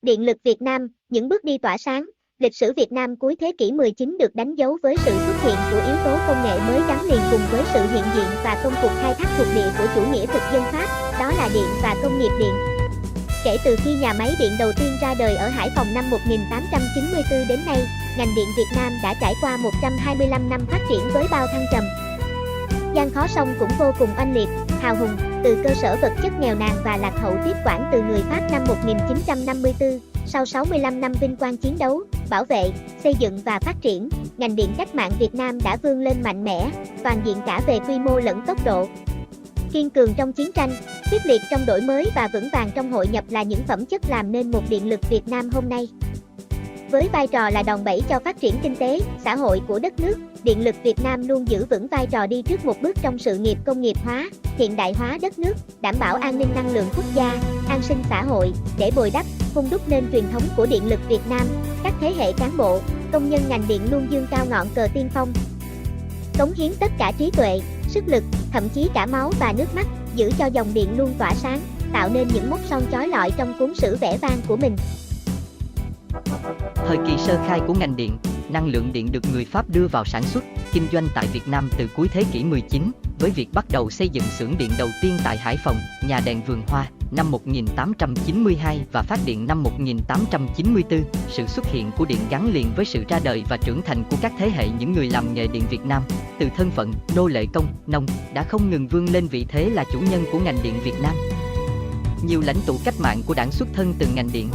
Điện lực Việt Nam, những bước đi tỏa sáng. Lịch sử Việt Nam cuối thế kỷ 19 được đánh dấu với sự xuất hiện của yếu tố công nghệ mới gắn liền cùng với sự hiện diện và công cuộc khai thác thuộc địa của chủ nghĩa thực dân Pháp, đó là điện và công nghiệp điện. Kể từ khi nhà máy điện đầu tiên ra đời ở Hải Phòng năm 1894 đến nay, ngành điện Việt Nam đã trải qua 125 năm phát triển với bao thăng trầm. Gian khó song cũng vô cùng oanh liệt, hào hùng, từ cơ sở vật chất nghèo nàn và lạc hậu tiếp quản từ người Pháp năm 1954, sau 65 năm vinh quang chiến đấu, bảo vệ, xây dựng và phát triển, ngành điện cách mạng Việt Nam đã vươn lên mạnh mẽ, toàn diện cả về quy mô lẫn tốc độ. Kiên cường trong chiến tranh, quyết liệt trong đổi mới và vững vàng trong hội nhập là những phẩm chất làm nên một điện lực Việt Nam hôm nay. Với vai trò là đòn bẩy cho phát triển kinh tế, xã hội của đất nước, Điện lực Việt Nam luôn giữ vững vai trò đi trước một bước trong sự nghiệp công nghiệp hóa, hiện đại hóa đất nước, đảm bảo an ninh năng lượng quốc gia, an sinh xã hội, để bồi đắp, hung đúc nên truyền thống của Điện lực Việt Nam. Các thế hệ cán bộ, công nhân ngành điện luôn dương cao ngọn cờ tiên phong, cống hiến tất cả trí tuệ, sức lực, thậm chí cả máu và nước mắt, giữ cho dòng điện luôn tỏa sáng, tạo nên những mốc son chói lọi trong cuốn sử vẻ vang của mình. Thời kỳ sơ khai của ngành điện, năng lượng điện được người Pháp đưa vào sản xuất, kinh doanh tại Việt Nam từ cuối thế kỷ 19, với việc bắt đầu xây dựng xưởng điện đầu tiên tại Hải Phòng, nhà đèn Vườn Hoa, năm 1892 và phát điện năm 1894. Sự xuất hiện của điện gắn liền với sự ra đời và trưởng thành của các thế hệ những người làm nghề điện Việt Nam, từ thân phận nô lệ công, nông, đã không ngừng vươn lên vị thế là chủ nhân của ngành điện Việt Nam. Nhiều lãnh tụ cách mạng của Đảng xuất thân từ ngành điện.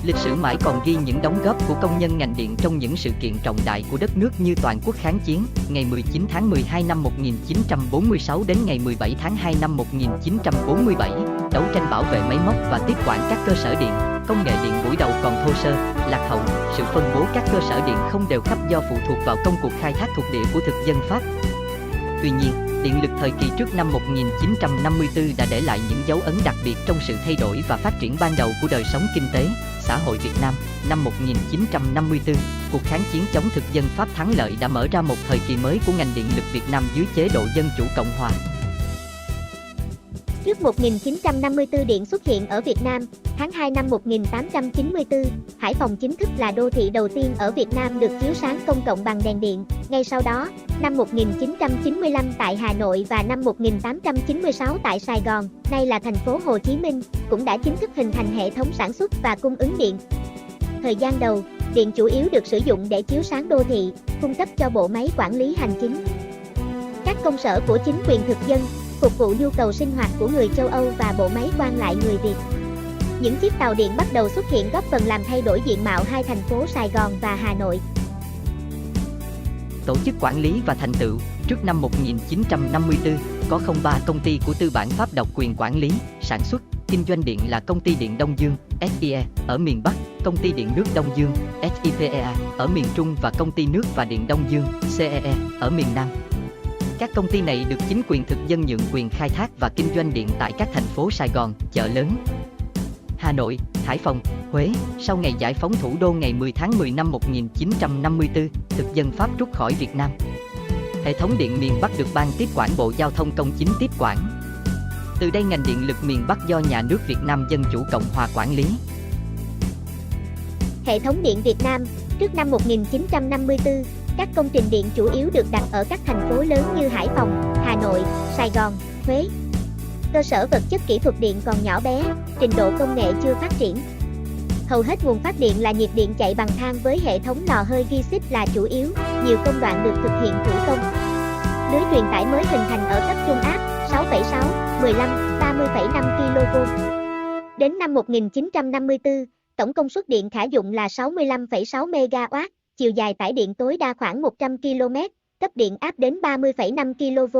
Lịch sử mãi còn ghi những đóng góp của công nhân ngành điện trong những sự kiện trọng đại của đất nước như Toàn quốc kháng chiến, ngày 19 tháng 12 năm 1946 đến ngày 17 tháng 2 năm 1947, đấu tranh bảo vệ máy móc và tiếp quản các cơ sở điện, công nghệ điện buổi đầu còn thô sơ, lạc hậu, sự phân bố các cơ sở điện không đều khắp do phụ thuộc vào công cuộc khai thác thuộc địa của thực dân Pháp. Tuy nhiên, điện lực thời kỳ trước năm 1954 đã để lại những dấu ấn đặc biệt trong sự thay đổi và phát triển ban đầu của đời sống kinh tế, xã hội Việt Nam. Năm 1954, cuộc kháng chiến chống thực dân Pháp thắng lợi đã mở ra một thời kỳ mới của ngành điện lực Việt Nam dưới chế độ Dân chủ Cộng hòa. Trước 1954 điện xuất hiện ở Việt Nam, tháng 2 năm 1894, Hải Phòng chính thức là đô thị đầu tiên ở Việt Nam được chiếu sáng công cộng bằng đèn điện. Ngay sau đó, năm 1995 tại Hà Nội và năm 1896 tại Sài Gòn, nay là thành phố Hồ Chí Minh, cũng đã chính thức hình thành hệ thống sản xuất và cung ứng điện. Thời gian đầu, điện chủ yếu được sử dụng để chiếu sáng đô thị, cung cấp cho bộ máy quản lý hành chính, các công sở của chính quyền thực dân, phục vụ nhu cầu sinh hoạt của người châu Âu và bộ máy quan lại người Việt. Những chiếc tàu điện bắt đầu xuất hiện góp phần làm thay đổi diện mạo hai thành phố Sài Gòn và Hà Nội. Tổ chức quản lý và thành tựu. Trước năm 1954, có 03 công ty của tư bản Pháp độc quyền quản lý, sản xuất, kinh doanh điện là Công ty Điện Đông Dương, SIE, ở miền Bắc, Công ty Điện nước Đông Dương, SIPEA, ở miền Trung và Công ty Nước và Điện Đông Dương, CEE, ở miền Nam. Các công ty này được chính quyền thực dân nhượng quyền khai thác và kinh doanh điện tại các thành phố Sài Gòn, chợ lớn, Hà Nội, Hải Phòng, Huế. Sau ngày giải phóng thủ đô ngày 10 tháng 10 năm 1954, thực dân Pháp rút khỏi Việt Nam. Hệ thống điện miền Bắc được Ban tiếp quản Bộ Giao thông Công chính tiếp quản. Từ đây ngành điện lực miền Bắc do Nhà nước Việt Nam Dân chủ Cộng hòa quản lý. Hệ thống điện Việt Nam. Trước năm 1954, các công trình điện chủ yếu được đặt ở các thành phố lớn như Hải Phòng, Hà Nội, Sài Gòn, Huế. Cơ sở vật chất kỹ thuật điện còn nhỏ bé, trình độ công nghệ chưa phát triển. Hầu hết nguồn phát điện là nhiệt điện chạy bằng than với hệ thống lò hơi ghi xích là chủ yếu, nhiều công đoạn được thực hiện thủ công. Lưới truyền tải mới hình thành ở cấp trung áp 6,6, 15, 30,5 kV. Đến năm 1954, tổng công suất điện khả dụng là 65,6 MW, chiều dài tải điện tối đa khoảng 100 km, cấp điện áp đến 30,5 kV.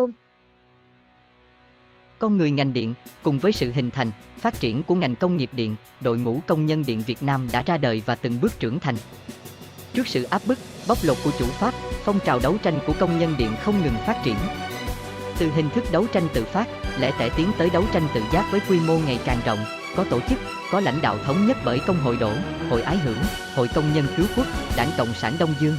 Con người ngành điện, cùng với sự hình thành, phát triển của ngành công nghiệp điện, đội ngũ công nhân điện Việt Nam đã ra đời và từng bước trưởng thành. Trước sự áp bức, bóc lột của chủ Pháp, phong trào đấu tranh của công nhân điện không ngừng phát triển. Từ hình thức đấu tranh tự phát, lẻ tẻ tiến tới đấu tranh tự giác với quy mô ngày càng rộng, có tổ chức, có lãnh đạo thống nhất bởi Công hội Đỗ, Hội Ái Hữu, Hội Công nhân Cứu Quốc, Đảng Cộng sản Đông Dương.